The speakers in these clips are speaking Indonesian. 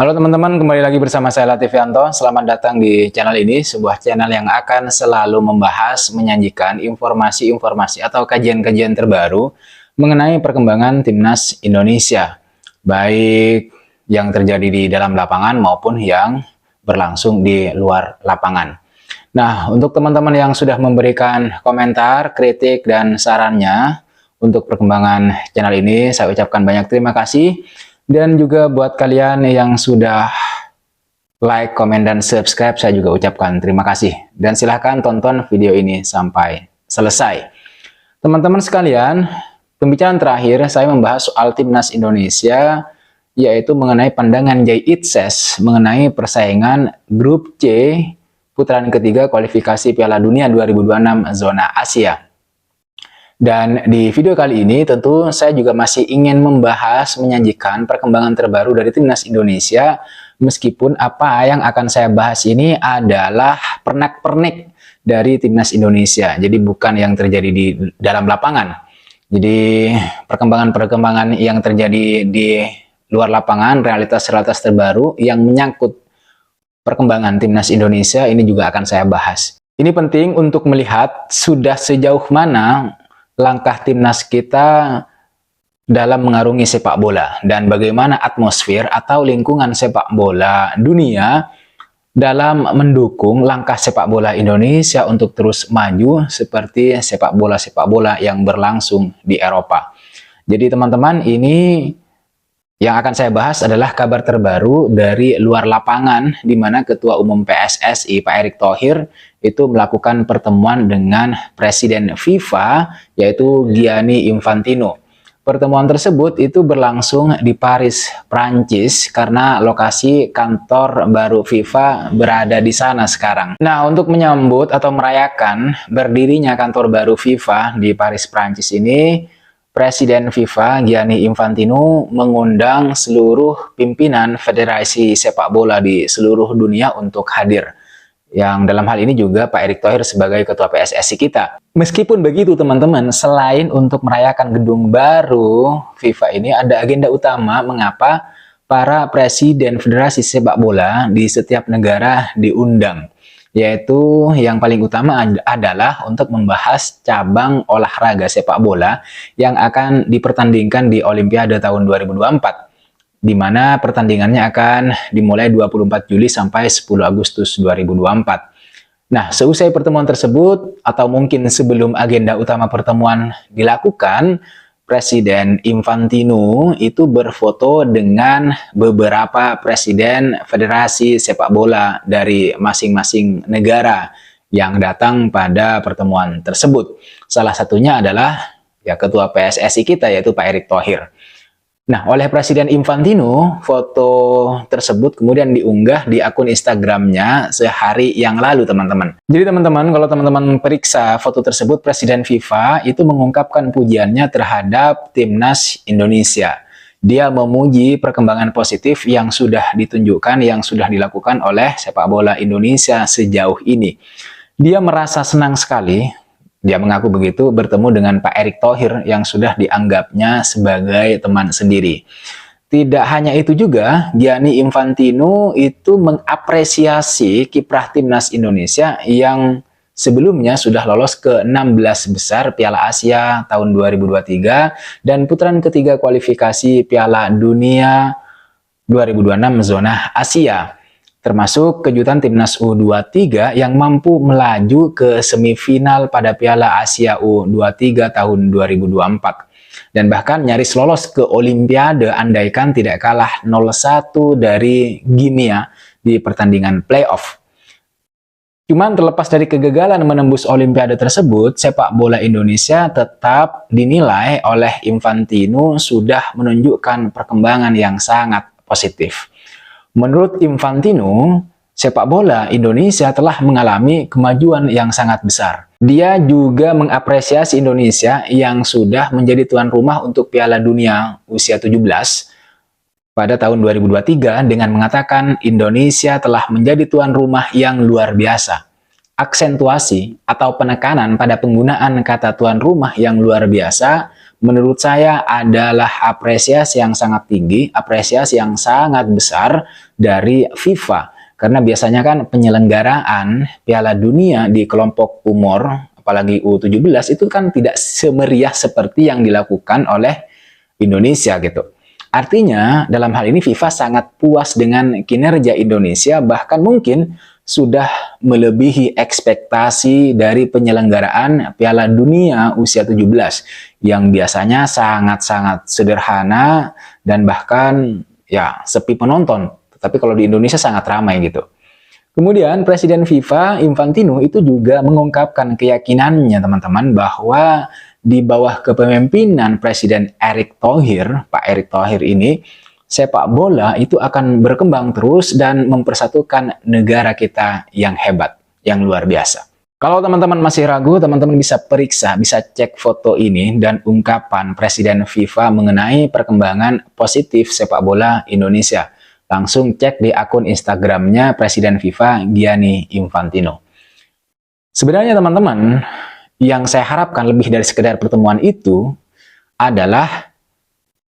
Halo teman-teman, kembali lagi bersama saya Latifianto. Selamat datang di channel ini, sebuah channel yang akan selalu membahas, menyajikan informasi-informasi atau kajian-kajian terbaru mengenai perkembangan timnas Indonesia, baik yang terjadi di dalam lapangan maupun yang berlangsung di luar lapangan. Nah, untuk teman-teman yang sudah memberikan komentar, kritik, dan sarannya untuk perkembangan channel ini, saya ucapkan banyak terima kasih. Dan juga buat kalian yang sudah like, komen, dan subscribe, saya juga ucapkan terima kasih. Dan silahkan tonton video ini sampai selesai. Teman-teman sekalian, pembicaraan terakhir saya membahas soal timnas Indonesia, yaitu mengenai pandangan Jay Itzes mengenai persaingan grup C putaran ketiga kualifikasi Piala Dunia 2026 zona Asia. Dan di video kali ini tentu saya juga masih ingin membahas, menyajikan perkembangan terbaru dari timnas Indonesia, meskipun apa yang akan saya bahas ini adalah pernak-pernik dari timnas Indonesia, jadi bukan yang terjadi di dalam lapangan. Jadi perkembangan-perkembangan yang terjadi di luar lapangan, realitas-realitas terbaru yang menyangkut perkembangan timnas Indonesia ini juga akan saya bahas. Ini penting untuk melihat sudah sejauh mana langkah timnas kita dalam mengarungi sepak bola dan bagaimana atmosfer atau lingkungan sepak bola dunia dalam mendukung langkah sepak bola Indonesia untuk terus maju seperti sepak bola yang berlangsung di Eropa. Jadi teman-teman, ini yang akan saya bahas adalah kabar terbaru dari luar lapangan, di mana Ketua Umum PSSI Pak Erick Thohir itu melakukan pertemuan dengan Presiden FIFA, yaitu Gianni Infantino. Pertemuan tersebut itu berlangsung di Paris, Prancis, karena lokasi kantor baru FIFA berada di sana sekarang. Nah, untuk menyambut atau merayakan berdirinya kantor baru FIFA di Paris, Prancis ini, Presiden FIFA Gianni Infantino mengundang seluruh pimpinan federasi sepak bola di seluruh dunia untuk hadir. Yang dalam hal ini juga Pak Erick Thohir sebagai Ketua PSSI kita. Meskipun begitu teman-teman, selain untuk merayakan gedung baru FIFA ini, ada agenda utama mengapa para presiden federasi sepak bola di setiap negara diundang. Yaitu yang paling utama adalah untuk membahas cabang olahraga sepak bola yang akan dipertandingkan di Olimpiade tahun 2024, di mana pertandingannya akan dimulai 24 Juli sampai 10 Agustus 2024. Nah, seusai pertemuan tersebut atau mungkin sebelum agenda utama pertemuan dilakukan, Presiden Infantino itu berfoto dengan beberapa presiden federasi sepak bola dari masing-masing negara yang datang pada pertemuan tersebut. Salah satunya adalah ya Ketua PSSI kita, yaitu Pak Erick Thohir. Nah, oleh Presiden Infantino, foto tersebut kemudian diunggah di akun Instagramnya sehari yang lalu, teman-teman. Jadi teman-teman, kalau teman-teman periksa foto tersebut, Presiden FIFA itu mengungkapkan pujiannya terhadap timnas Indonesia. Dia memuji perkembangan positif yang sudah ditunjukkan, yang sudah dilakukan oleh sepak bola Indonesia sejauh ini. Dia merasa senang sekali, dia mengaku begitu, bertemu dengan Pak Erick Thohir yang sudah dianggapnya sebagai teman sendiri. Tidak hanya itu juga, Gianni Infantino itu mengapresiasi kiprah timnas Indonesia yang sebelumnya sudah lolos ke 16 besar Piala Asia tahun 2023 dan putaran ketiga kualifikasi Piala Dunia 2026 zona Asia. Termasuk kejutan timnas U23 yang mampu melaju ke semifinal pada Piala Asia U23 tahun 2024. Dan bahkan nyaris lolos ke Olimpiade andaikan tidak kalah 0-1 dari Guinea di pertandingan playoff. Cuman terlepas dari kegagalan menembus Olimpiade tersebut, sepak bola Indonesia tetap dinilai oleh Infantino sudah menunjukkan perkembangan yang sangat positif. Menurut Infantino, sepak bola Indonesia telah mengalami kemajuan yang sangat besar. Dia juga mengapresiasi Indonesia yang sudah menjadi tuan rumah untuk Piala Dunia usia 17 pada tahun 2023 dengan mengatakan Indonesia telah menjadi tuan rumah yang luar biasa. Aksentuasi atau penekanan pada penggunaan kata tuan rumah yang luar biasa menurut saya adalah apresiasi yang sangat tinggi, apresiasi yang sangat besar dari FIFA. Karena biasanya kan penyelenggaraan Piala Dunia di kelompok umur, apalagi U17 itu kan tidak semeriah seperti yang dilakukan oleh Indonesia gitu. Artinya dalam hal ini FIFA sangat puas dengan kinerja Indonesia, bahkan mungkin sudah melebihi ekspektasi dari penyelenggaraan Piala Dunia usia 17 yang biasanya sangat-sangat sederhana dan bahkan ya sepi penonton. Tapi kalau di Indonesia sangat ramai gitu. Kemudian Presiden FIFA Infantino itu juga mengungkapkan keyakinannya teman-teman bahwa di bawah kepemimpinan Presiden Erick Thohir, Pak Erick Thohir ini, sepak bola itu akan berkembang terus dan mempersatukan negara kita yang hebat, yang luar biasa. Kalau teman-teman masih ragu, teman-teman bisa periksa, bisa cek foto ini dan ungkapan Presiden FIFA mengenai perkembangan positif sepak bola Indonesia. Langsung cek di akun Instagramnya Presiden FIFA Gianni Infantino. Sebenarnya teman-teman, yang saya harapkan lebih dari sekedar pertemuan itu adalah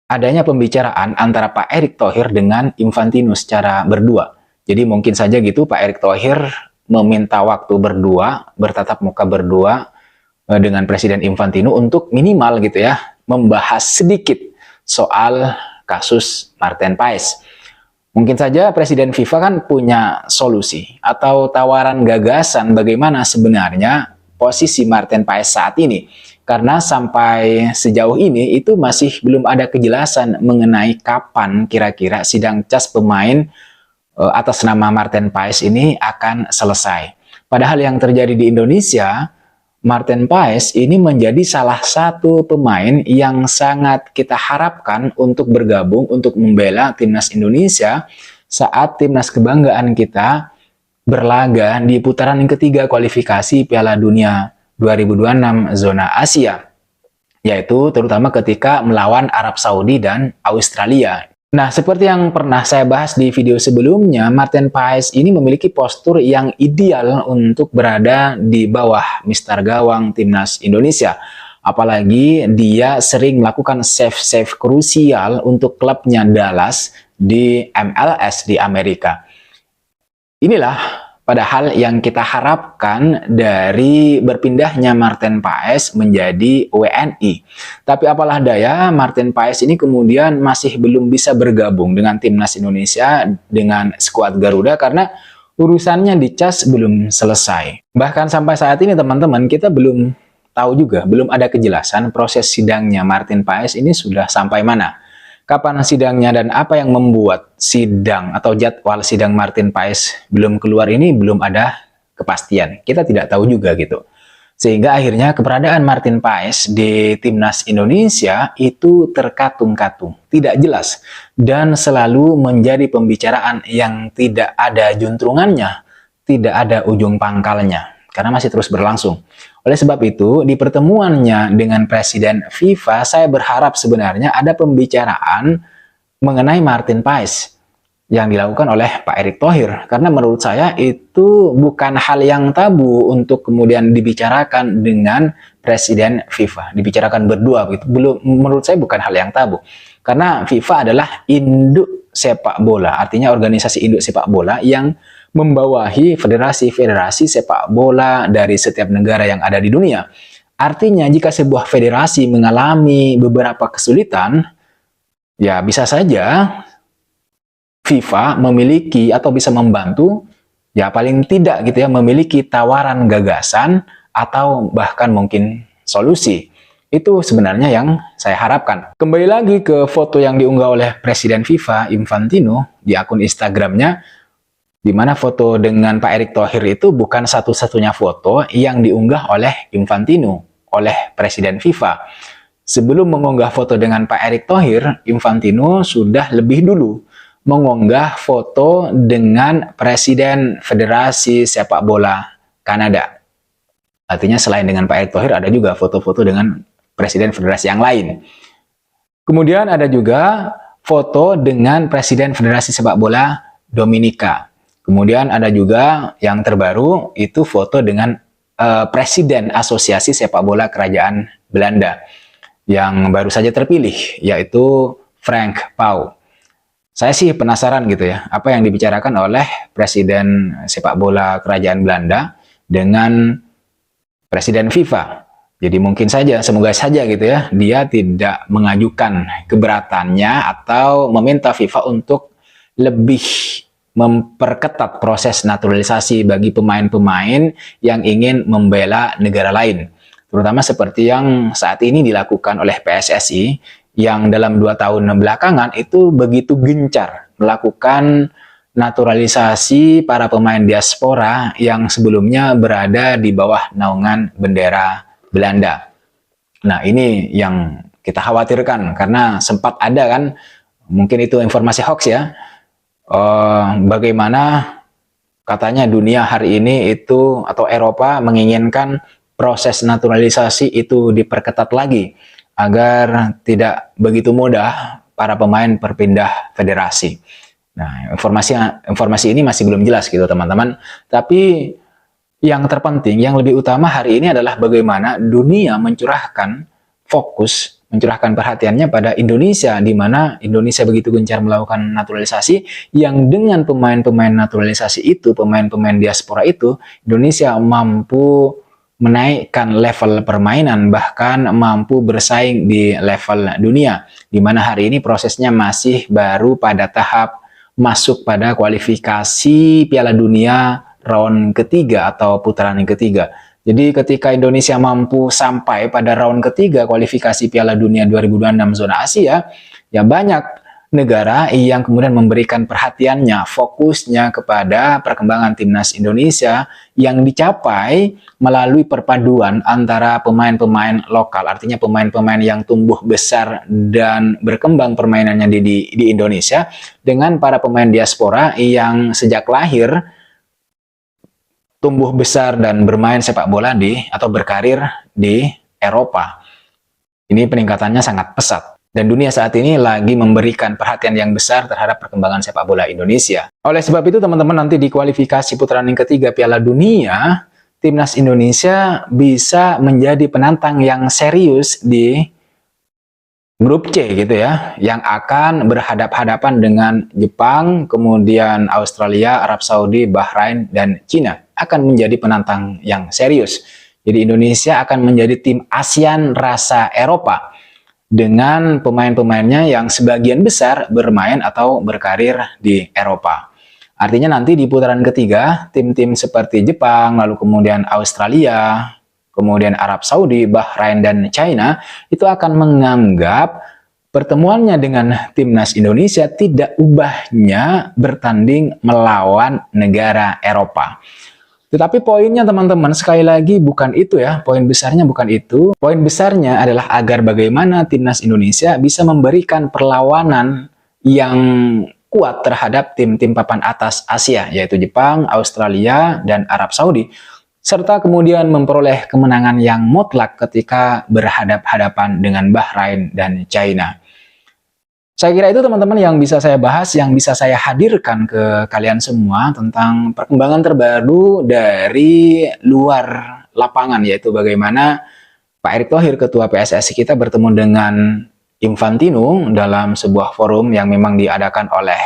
adanya pembicaraan antara Pak Erick Thohir dengan Infantino secara berdua. Jadi mungkin saja gitu Pak Erick Thohir meminta waktu berdua, bertatap muka berdua dengan Presiden Infantino untuk minimal gitu ya, membahas sedikit soal kasus Martin Paes. Mungkin saja Presiden FIFA kan punya solusi atau tawaran gagasan bagaimana sebenarnya posisi Martin Paes saat ini. Karena sampai sejauh ini itu masih belum ada kejelasan mengenai kapan kira-kira sidang cas pemain atas nama Martin Paes ini akan selesai. Padahal yang terjadi di Indonesia, Martin Paes ini menjadi salah satu pemain yang sangat kita harapkan untuk bergabung, untuk membela timnas Indonesia saat timnas kebanggaan kita berlaga di putaran yang ketiga kualifikasi Piala Dunia 2026 zona Asia, yaitu terutama ketika melawan Arab Saudi dan Australia. Nah, seperti yang pernah saya bahas di video sebelumnya, Martin Paes ini memiliki postur yang ideal untuk berada di bawah Mister Gawang Timnas Indonesia. Apalagi dia sering melakukan save-save krusial untuk klubnya Dallas di MLS di Amerika. Inilah padahal yang kita harapkan dari berpindahnya Martin Paes menjadi WNI. Tapi apalah daya, Martin Paes ini kemudian masih belum bisa bergabung dengan timnas Indonesia dengan skuad Garuda karena urusannya di CAS belum selesai. Bahkan sampai saat ini teman-teman kita belum tahu juga, belum ada kejelasan proses sidangnya Martin Paes ini sudah sampai mana. Kapan sidangnya dan apa yang membuat sidang atau jadwal sidang Martin Paes belum keluar ini belum ada kepastian. Kita tidak tahu juga gitu. Sehingga akhirnya keberadaan Martin Paes di timnas Indonesia itu terkatung-katung, tidak jelas dan selalu menjadi pembicaraan yang tidak ada juntrungannya, tidak ada ujung pangkalnya karena masih terus berlangsung. Oleh sebab itu, di pertemuannya dengan Presiden FIFA, saya berharap sebenarnya ada pembicaraan mengenai Martin Paes yang dilakukan oleh Pak Erick Thohir. Karena menurut saya itu bukan hal yang tabu untuk kemudian dibicarakan dengan Presiden FIFA. Dibicarakan berdua, gitu. Menurut saya bukan hal yang tabu. Karena FIFA adalah induk sepak bola, artinya organisasi induk sepak bola yang membawahi federasi-federasi sepak bola dari setiap negara yang ada di dunia. Artinya jika sebuah federasi mengalami beberapa kesulitan, ya bisa saja FIFA memiliki atau bisa membantu, ya paling tidak gitu ya, memiliki tawaran gagasan atau bahkan mungkin solusi. Itu sebenarnya yang saya harapkan. Kembali lagi ke foto yang diunggah oleh Presiden FIFA Infantino di akun Instagramnya, di mana foto dengan Pak Erick Thohir itu bukan satu-satunya foto yang diunggah oleh Infantino, oleh Presiden FIFA. Sebelum mengunggah foto dengan Pak Erick Thohir, Infantino sudah lebih dulu mengunggah foto dengan Presiden Federasi Sepak Bola Kanada. Artinya selain dengan Pak Erick Thohir ada juga foto-foto dengan Presiden Federasi yang lain. Kemudian ada juga foto dengan Presiden Federasi Sepak Bola Dominika. Kemudian ada juga yang terbaru itu foto dengan Presiden Asosiasi Sepak Bola Kerajaan Belanda. yang baru saja terpilih, yaitu Frank Pau. Saya sih penasaran gitu ya, apa yang dibicarakan oleh Presiden sepak bola Kerajaan Belanda dengan Presiden FIFA. Jadi mungkin saja, semoga saja gitu ya, dia tidak mengajukan keberatannya atau meminta FIFA untuk lebih memperketat proses naturalisasi bagi pemain-pemain yang ingin membela negara lain. Terutama seperti yang saat ini dilakukan oleh PSSI, yang dalam 2 tahun belakangan itu begitu gencar melakukan naturalisasi para pemain diaspora yang sebelumnya berada di bawah naungan bendera Belanda. Nah, ini yang kita khawatirkan karena sempat ada kan, mungkin itu informasi hoax ya, bagaimana katanya dunia hari ini itu atau Eropa menginginkan proses naturalisasi itu diperketat lagi agar tidak begitu mudah para pemain berpindah federasi. Nah, informasi ini masih belum jelas gitu teman-teman. Tapi yang terpenting, yang lebih utama hari ini adalah bagaimana dunia mencurahkan perhatiannya pada Indonesia, di mana Indonesia begitu gencar melakukan naturalisasi, yang dengan pemain-pemain naturalisasi itu, pemain-pemain diaspora itu, Indonesia mampu menaikkan level permainan, bahkan mampu bersaing di level dunia, di mana hari ini prosesnya masih baru pada tahap masuk pada kualifikasi Piala Dunia round ketiga atau putaran yang ketiga. Jadi ketika Indonesia mampu sampai pada round ketiga kualifikasi Piala Dunia 2026 zona Asia, ya banyak negara yang kemudian memberikan perhatiannya, fokusnya kepada perkembangan timnas Indonesia yang dicapai melalui perpaduan antara pemain-pemain lokal, artinya pemain-pemain yang tumbuh besar dan berkembang permainannya di Indonesia, dengan para pemain diaspora yang sejak lahir tumbuh besar dan bermain sepak bola atau berkarir di Eropa. Ini peningkatannya sangat pesat. Dan dunia saat ini lagi memberikan perhatian yang besar terhadap perkembangan sepak bola Indonesia. Oleh sebab itu teman-teman, nanti di kualifikasi putaran yang ketiga Piala Dunia, timnas Indonesia bisa menjadi penantang yang serius di grup C gitu ya, yang akan berhadap-hadapan dengan Jepang, kemudian Australia, Arab Saudi, Bahrain, dan Cina. Akan menjadi penantang yang serius. Jadi Indonesia akan menjadi tim ASEAN rasa Eropa, dengan pemain-pemainnya yang sebagian besar bermain atau berkarir di Eropa. Artinya nanti di putaran ketiga, tim-tim seperti Jepang, lalu kemudian Australia, kemudian Arab Saudi, Bahrain, dan China, itu akan menganggap pertemuannya dengan timnas Indonesia tidak ubahnya bertanding melawan negara Eropa. Tetapi poinnya teman-teman, sekali lagi bukan itu ya, poin besarnya bukan itu. Poin besarnya adalah agar bagaimana timnas Indonesia bisa memberikan perlawanan yang kuat terhadap tim-tim papan atas Asia, yaitu Jepang, Australia, dan Arab Saudi. Serta kemudian memperoleh kemenangan yang mutlak ketika berhadap-hadapan dengan Bahrain dan China. Saya kira itu teman-teman yang bisa saya bahas, yang bisa saya hadirkan ke kalian semua tentang perkembangan terbaru dari luar lapangan, yaitu bagaimana Pak Erick Thohir, Ketua PSSI kita, bertemu dengan Infantino dalam sebuah forum yang memang diadakan oleh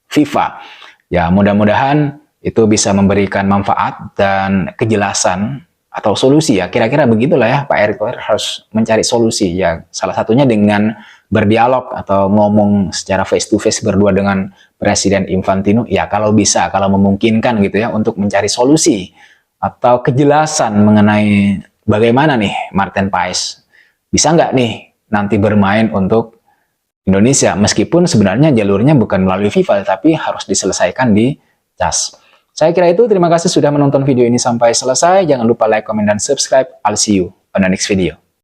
FIFA. Ya, mudah-mudahan itu bisa memberikan manfaat dan kejelasan atau solusi ya. Kira-kira begitulah ya, Pak Erick Thohir harus mencari solusi ya. Salah satunya dengan berdialog atau ngomong secara face to face berdua dengan Presiden Infantino, ya kalau bisa, kalau memungkinkan gitu ya, untuk mencari solusi atau kejelasan mengenai bagaimana nih Martin Paes bisa nggak nih nanti bermain untuk Indonesia, meskipun sebenarnya jalurnya bukan melalui FIFA tapi harus diselesaikan di CAS. Saya kira itu, terima kasih sudah menonton video ini sampai selesai. Jangan lupa like, comment, dan subscribe. I'll see you on the next video.